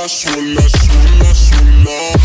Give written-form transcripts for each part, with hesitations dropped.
sola, sola, sola.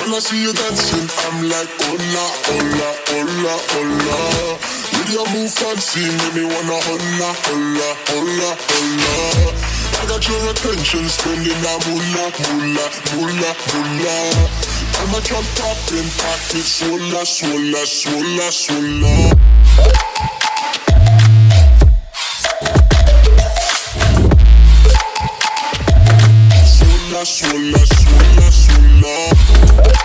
When I see you dancing, I'm like, hola, hola, hola, hola. With your move fancy, make me wanna hola, hola, hola, hola. I got your attention, spending that moolah, moolah, moolah, moolah. I'm a jump poppin', pocket, swola, swola, swola, swola. Swola, swola, swola, swola.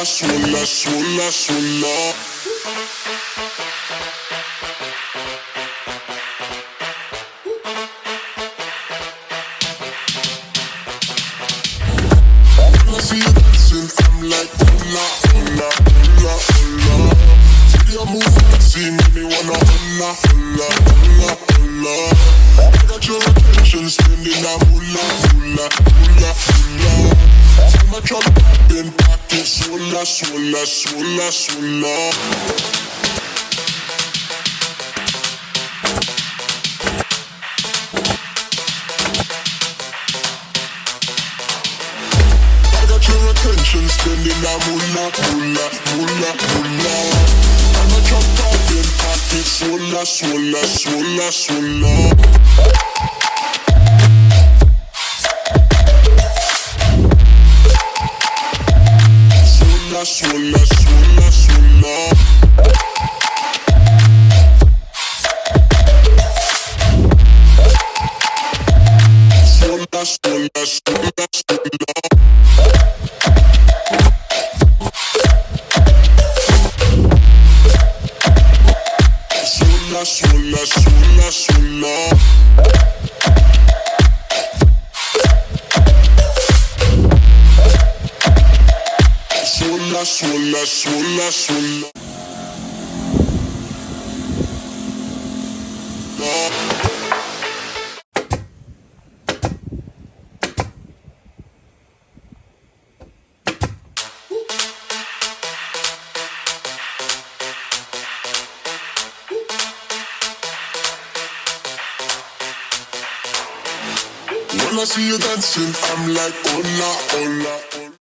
Swola, swola, swola. When I see you dancing, I'm like, hola, hola, hola, hola. See your move, see me wanna hola, hola, hola, hola. I got your attention, spending that moolah, moolah, moolah, moolah. I'm a drop in pocket, swola, swola, swola, swola. I got your attention, spending that moolah, moolah, moolah, moolah. I'm a drop in pocket, swola, swola, swola, swola. Swola, swola, swola, swola. Swola, swola, swola, swola. Swola, swola, swola, swola. Swola, swola, swola, swola. When I see you dancing, I'm like, hola, hola.